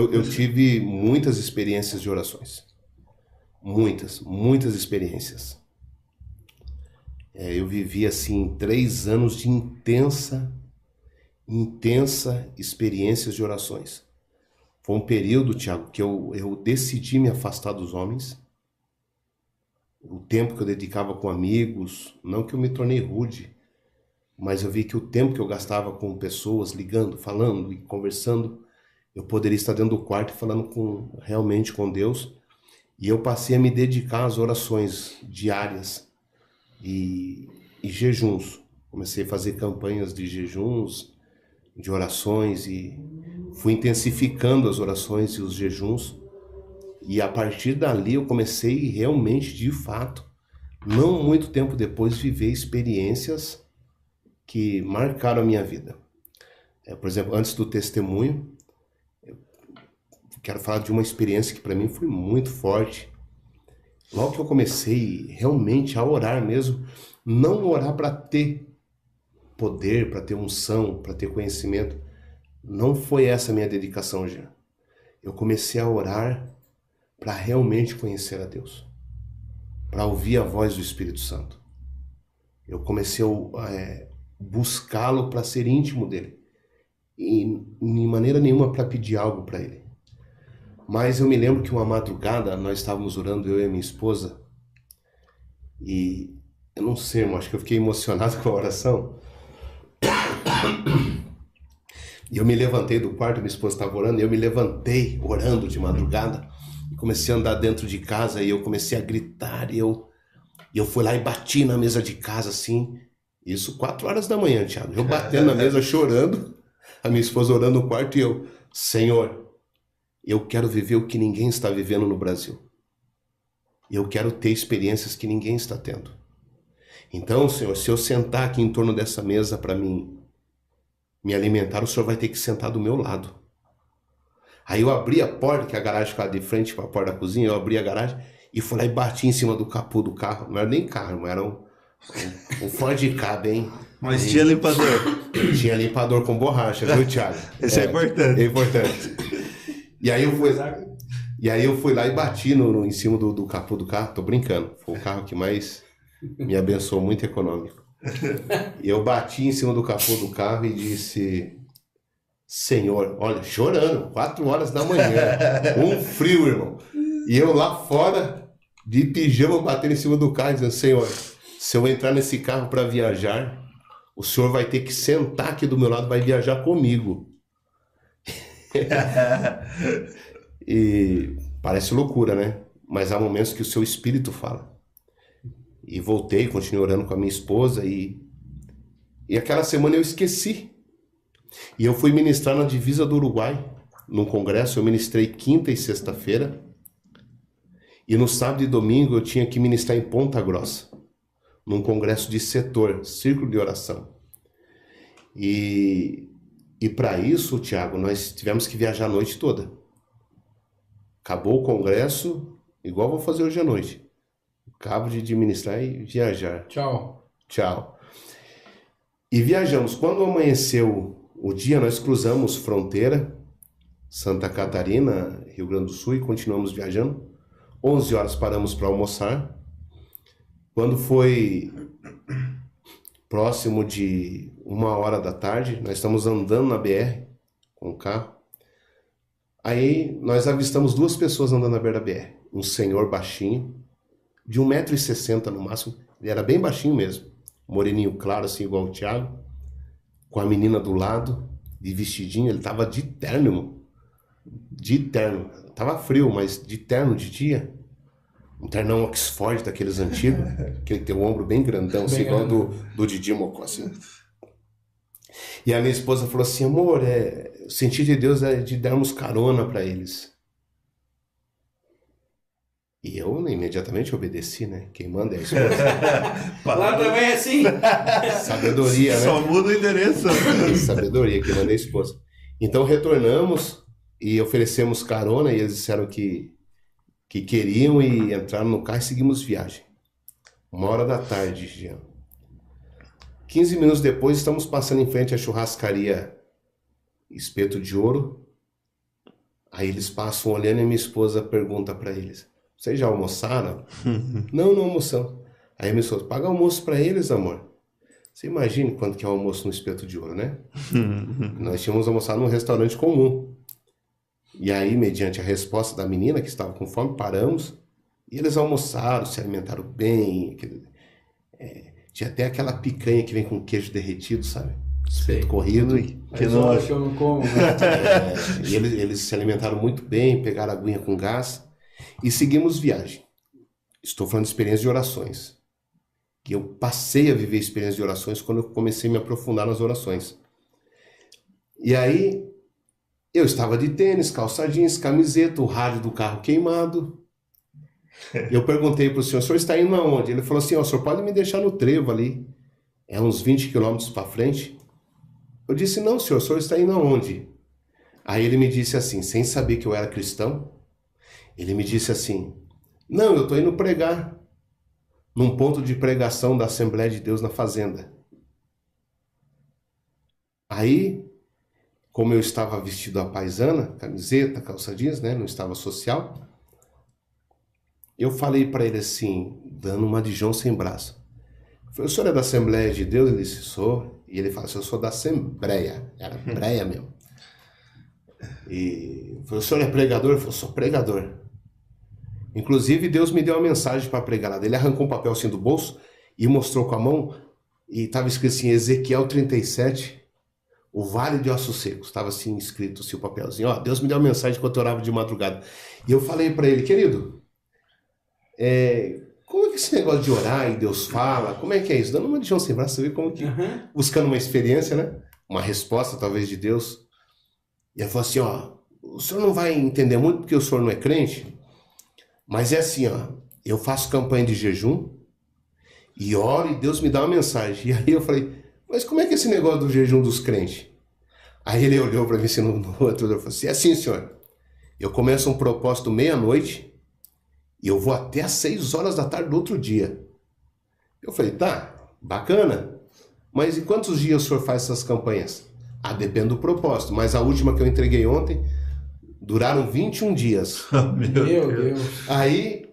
Eu tive muitas experiências de orações. Muitas experiências. Eu vivi, assim, 3 anos de intensa experiências de orações. Foi um período, Tiago, que eu decidi me afastar dos homens. O tempo que eu dedicava com amigos, não que eu me tornei rude, mas eu vi que o tempo que eu gastava com pessoas, ligando, falando e conversando, eu poderia estar dentro do quarto falando realmente com Deus. E eu passei a me dedicar às orações diárias e jejuns. Comecei a fazer campanhas de jejuns, de orações, e fui intensificando as orações e os jejuns. E a partir dali eu comecei realmente, de fato, não muito tempo depois, viver experiências que marcaram a minha vida. Por exemplo, antes do testemunho, quero falar de uma experiência que para mim foi muito forte. Logo que eu comecei realmente a orar mesmo, não orar para ter poder, para ter unção, para ter conhecimento, não foi essa a minha dedicação já. Eu comecei a orar para realmente conhecer a Deus, para ouvir a voz do Espírito Santo. Eu comecei a buscá-lo para ser íntimo dele, e de maneira nenhuma para pedir algo para ele. Mas eu me lembro que uma madrugada nós estávamos orando, eu e a minha esposa, e eu não sei, irmão, acho que eu fiquei emocionado com a oração. E eu me levantei do quarto, minha esposa estava orando, e eu me levantei orando de madrugada, e comecei a andar dentro de casa, e eu comecei a gritar, e eu fui lá e bati na mesa de casa, assim, isso 4 horas da manhã, Thiago, eu batendo na mesa, chorando, a minha esposa orando no quarto, e eu, Senhor, eu quero viver o que ninguém está vivendo no Brasil. Eu quero ter experiências que ninguém está tendo. Então, Senhor, se eu sentar aqui em torno dessa mesa para mim me alimentar, o Senhor vai ter que sentar do meu lado. Aí eu abri a porta, que a garagem ficava de frente para a porta da cozinha, eu abri a garagem e fui lá e bati em cima do capô do carro. Não era nem carro, era um Ford Ka, bem. Mas tinha limpador. Tinha limpador com borracha, viu, Thiago? Isso é importante. É importante. E aí eu fui lá e bati em cima do capô do carro. Tô brincando. Foi o carro que mais me abençoou, muito econômico. E eu bati em cima do capô do carro e disse, Senhor, olha, chorando, 4 horas da manhã, um frio, irmão. E eu lá fora, de pijama, batendo em cima do carro, dizendo, Senhor, se eu entrar nesse carro para viajar, o Senhor vai ter que sentar aqui do meu lado, vai viajar comigo. E parece loucura, né? Mas há momentos que o seu espírito fala. E voltei, continuei orando com a minha esposa e aquela semana eu esqueci. E eu fui ministrar na divisa do Uruguai, num congresso. Eu ministrei quinta e sexta-feira. E no sábado e domingo eu tinha que ministrar em Ponta Grossa, num congresso de setor, círculo de oração. E para isso, Tiago, nós tivemos que viajar a noite toda. Acabou o congresso, igual vou fazer hoje à noite. Acabo de administrar e viajar. Tchau. E viajamos. Quando amanheceu o dia, nós cruzamos fronteira, Santa Catarina, Rio Grande do Sul, e continuamos viajando. 11 horas paramos para almoçar. Quando foi próximo de 1h da tarde, nós estamos andando na BR com o carro. Aí nós avistamos 2 pessoas andando na beira da BR. Um senhor baixinho, de 1,60 m no máximo, ele era bem baixinho mesmo, moreninho claro, assim, igual o Thiago, com a menina do lado, de vestidinho, ele tava de terno, irmão. De terno. Tava frio, mas de terno de dia. Um ternão Oxford daqueles antigos, que ele tem o ombro bem grandão, assim, igual do Didi Mocó, assim. E a minha esposa falou assim, amor, o sentido de Deus é de darmos carona para eles. E eu imediatamente obedeci, né? Quem manda é a esposa. Lá também é assim. Sabedoria, né? Só muda o endereço. Sabedoria, quem manda é a esposa. Então retornamos e oferecemos carona e eles disseram que queriam e entraram no carro e seguimos viagem. 1h da tarde, Jean. 15 minutos depois, estamos passando em frente à churrascaria Espeto de Ouro. Aí eles passam olhando e minha esposa pergunta para eles: vocês já almoçaram? Não, não almoçamos. Aí a minha esposa: paga almoço para eles, amor. Você imagina quanto que é o almoço no Espeto de Ouro, né? Nós tínhamos almoçado num restaurante comum. E aí, mediante a resposta da menina que estava com fome, paramos e eles almoçaram, se alimentaram bem. Tinha até aquela picanha que vem com queijo derretido, sabe? Espeto corrido. Que não acho que eu não como, né? E eles se alimentaram muito bem, pegaram a aguinha com gás e seguimos viagem. Estou falando de experiência de orações. Que eu passei a viver experiência de orações quando eu comecei a me aprofundar nas orações. E aí, eu estava de tênis, calça jeans, camiseta, o rádio do carro queimado. Eu perguntei para o senhor está indo aonde? Ele falou assim: o senhor pode me deixar no trevo ali. É uns 20 quilômetros para frente. Eu disse: não, senhor, o senhor está indo aonde? Aí ele me disse assim, sem saber que eu era cristão, ele me disse assim: não, eu estou indo pregar num ponto de pregação da Assembleia de Deus na fazenda. Aí, como eu estava vestido à paisana, camiseta, calça jeans, né, não estava social, eu falei para ele assim, dando uma de João sem braço. Eu falei: o senhor é da Assembleia de Deus? Ele disse: sou. E ele falou assim: eu sou da Assembleia. Era breia mesmo. E eu falei: o senhor é pregador? Ele falou: sou pregador. Inclusive, Deus me deu uma mensagem para pregar lá. Ele arrancou um papel assim do bolso e mostrou com a mão, e estava escrito assim, Ezequiel 37, o Vale de Ossos Secos. Estava assim escrito assim, o papelzinho. Ó, Deus me deu uma mensagem enquanto eu orava de madrugada. E eu falei para ele: querido, como é que esse negócio de orar e Deus fala, como é que é isso? Dando uma de João sem braço, você vê como que... Buscando uma experiência, né? Uma resposta, talvez, de Deus. E ele falou assim: ó, o senhor não vai entender muito porque o senhor não é crente, mas é assim, ó, eu faço campanha de jejum e oro e Deus me dá uma mensagem. E aí eu falei: mas como é que é esse negócio do jejum dos crentes? Aí ele olhou para mim assim no outro, e falou assim: é assim, senhor, eu começo um propósito meia-noite e eu vou até às 6 horas da tarde do outro dia. Eu falei: tá, bacana, mas em quantos dias o senhor faz essas campanhas? Ah, depende do propósito, mas a última que eu entreguei ontem duraram 21 dias. Meu Deus. Aí,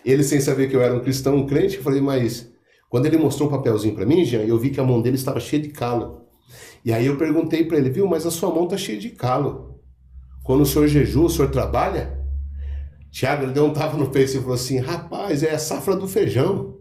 ele sem saber que eu era um cristão, um crente, eu falei: mas quando ele mostrou um papelzinho para mim, Jean, eu vi que a mão dele estava cheia de calo. E aí eu perguntei para ele: viu, mas a sua mão está cheia de calo. Quando o senhor jejua, o senhor trabalha? Tiago, ele deu um tapa no peito e falou assim: rapaz, é a safra do feijão.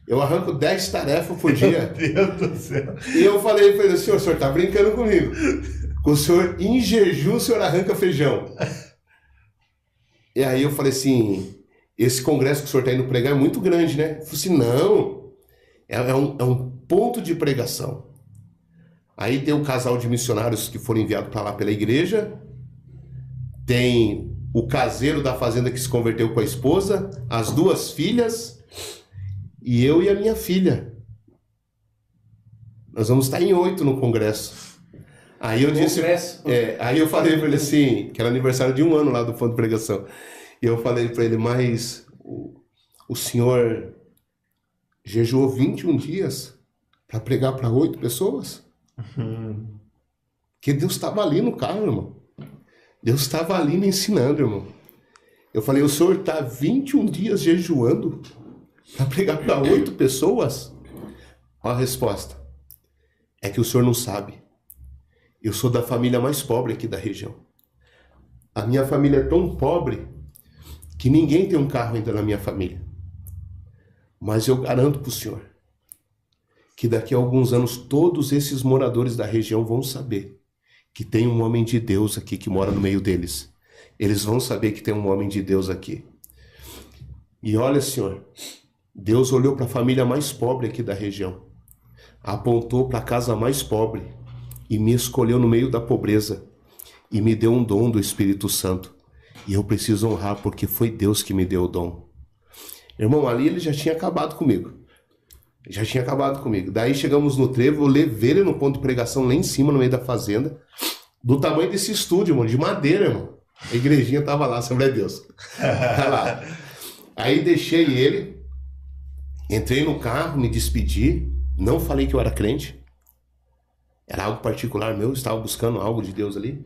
Eu arranco 10 tarefas por dia. Meu Deus do céu. E eu falei para ele: o senhor está brincando comigo. Com o senhor, em jejum, o senhor arranca feijão. E aí eu falei assim: esse congresso que o senhor está indo pregar é muito grande, né? Eu falei assim: não, é um ponto de pregação. Aí tem um casal de missionários que foram enviados para lá pela igreja, tem o caseiro da fazenda que se converteu com a esposa, as 2 filhas, e eu e a minha filha. Nós vamos estar em 8 no congresso. Aí eu disse, aí eu falei para ele assim, que era aniversário de 1 ano lá do ponto de pregação. E eu falei para ele: mas o senhor jejuou 21 dias para pregar para 8 pessoas? Porque Deus estava ali no carro, irmão. Deus estava ali me ensinando, irmão. Eu falei: o senhor está 21 dias jejuando para pregar para 8 pessoas? Olha a resposta: é que o senhor não sabe. Eu sou da família mais pobre aqui da região. A minha família é tão pobre que ninguém tem um carro ainda na minha família. Mas eu garanto para o senhor que daqui a alguns anos todos esses moradores da região vão saber que tem um homem de Deus aqui que mora no meio deles. Eles vão saber que tem um homem de Deus aqui. E olha, senhor, Deus olhou para a família mais pobre aqui da região, apontou para a casa mais pobre e me escolheu no meio da pobreza e me deu um dom do Espírito Santo. E eu preciso honrar porque foi Deus que me deu o dom. Irmão, ali ele já tinha acabado comigo. Já tinha acabado comigo. Daí chegamos no trevo, eu levei ele no ponto de pregação lá em cima, no meio da fazenda, do tamanho desse estúdio, irmão, de madeira, irmão. A igrejinha tava lá, Assembleia de Deus. Tá lá. Aí deixei ele, entrei no carro, me despedi, não falei que eu era crente. Era algo particular meu, estava buscando algo de Deus ali.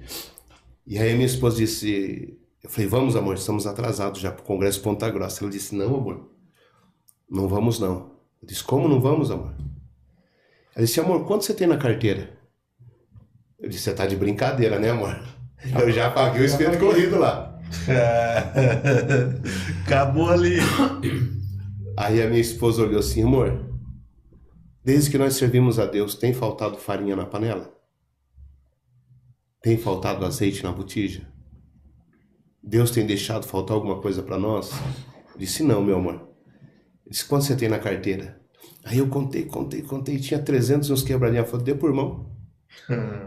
E aí minha esposa disse, eu falei, vamos amor, estamos atrasados já para o Congresso Ponta Grossa. Ela disse, não amor, não vamos não. Eu disse, como não vamos amor? Ela disse, amor, quanto você tem na carteira? Eu disse, você tá de brincadeira, né amor? Eu já paguei o espeto corrido lá. Acabou ali. Aí a minha esposa olhou assim, amor, desde que nós servimos a Deus, tem faltado farinha na panela? Tem faltado azeite na botija? Deus tem deixado faltar alguma coisa para nós? Eu disse, não, meu amor. Eu disse, quanto você tem na carteira? Aí eu contei, tinha 300 e uns quebradinhos. Ela falou, dê por mão.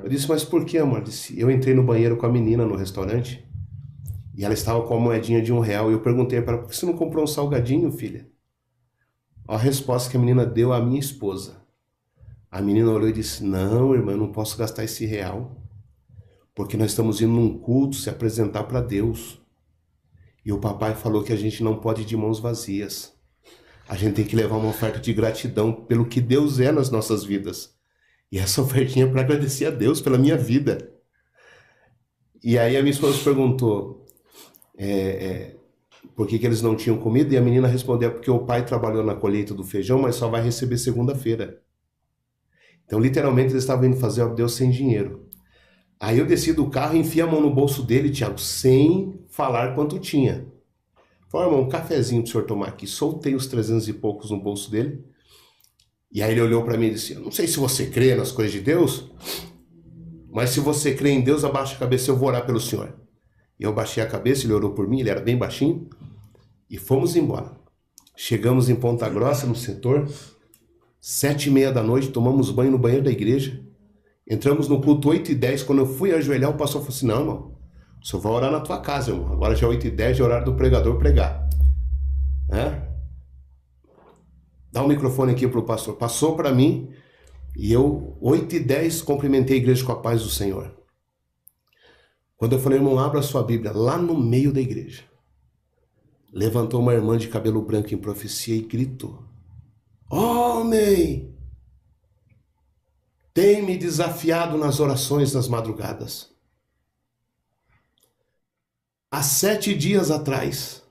Eu disse, mas por que, amor? Eu disse, eu entrei no banheiro com a menina no restaurante e ela estava com a moedinha de R$1. E eu perguntei para ela, por que você não comprou um salgadinho, filha? A resposta que a menina deu à minha esposa. A menina olhou e disse, não, irmã, eu não posso gastar esse R$1. Porque nós estamos indo num culto se apresentar para Deus. E o papai falou que a gente não pode ir de mãos vazias. A gente tem que levar uma oferta de gratidão pelo que Deus é nas nossas vidas. E essa ofertinha é para agradecer a Deus pela minha vida. E aí a minha esposa perguntou por que eles não tinham comida. E a menina respondeu, porque o pai trabalhou na colheita do feijão, mas só vai receber segunda-feira. Então literalmente eles estavam indo fazer a Deus sem dinheiro. Aí eu desci do carro e enfiei a mão no bolso dele, Tiago, sem falar quanto tinha. Falei, irmão, um cafezinho pro senhor tomar aqui. Soltei os 300 e poucos no bolso dele. E aí ele olhou para mim e disse, eu não sei se você crê nas coisas de Deus, mas se você crê em Deus, abaixa a cabeça, eu vou orar pelo senhor. E eu baixei a cabeça, ele orou por mim, ele era bem baixinho, e fomos embora. Chegamos em Ponta Grossa, no setor, 7h30 da noite, tomamos banho no banheiro da igreja. Entramos no culto 8h10, quando eu fui ajoelhar, o pastor falou assim, não, irmão, o senhor vai orar na tua casa, irmão. Agora já é 8h10, é horário do pregador pregar. Dá o microfone aqui pro pastor. Passou para mim, e eu, 8h10, cumprimentei a igreja com a paz do Senhor. Quando eu falei, irmão, abra a sua Bíblia, lá no meio da igreja, levantou uma irmã de cabelo branco em profecia e gritou, homem, tem me desafiado nas orações das madrugadas. Há 7 dias atrás,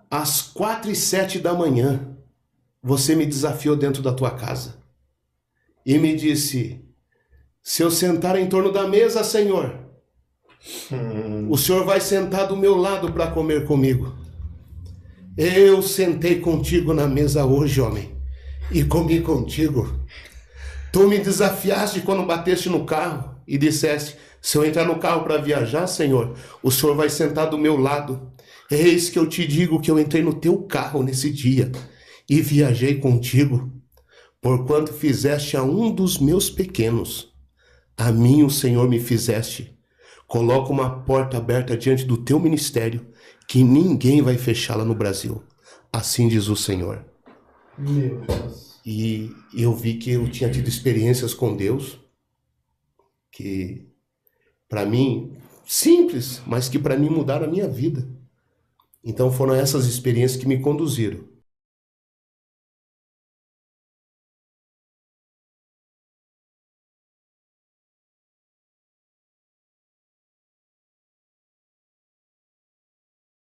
às 4h07 da manhã, você me desafiou dentro da tua casa e me disse, se eu sentar em torno da mesa, Senhor, o Senhor vai sentar do meu lado para comer comigo. Eu sentei contigo na mesa hoje, homem, e comi contigo. Tu me desafiaste quando bateste no carro e disseste, se eu entrar no carro para viajar, Senhor, o Senhor vai sentar do meu lado. Eis que eu te digo que eu entrei no teu carro nesse dia e viajei contigo. Porquanto fizeste a um dos meus pequenos, a mim o Senhor me fizeste. Coloca uma porta aberta diante do teu ministério, que ninguém vai fechá-la no Brasil. Assim diz o Senhor. Meu Deus. E eu vi que eu tinha tido experiências com Deus, que para mim, simples, mas que para mim mudaram a minha vida. Então foram essas experiências que me conduziram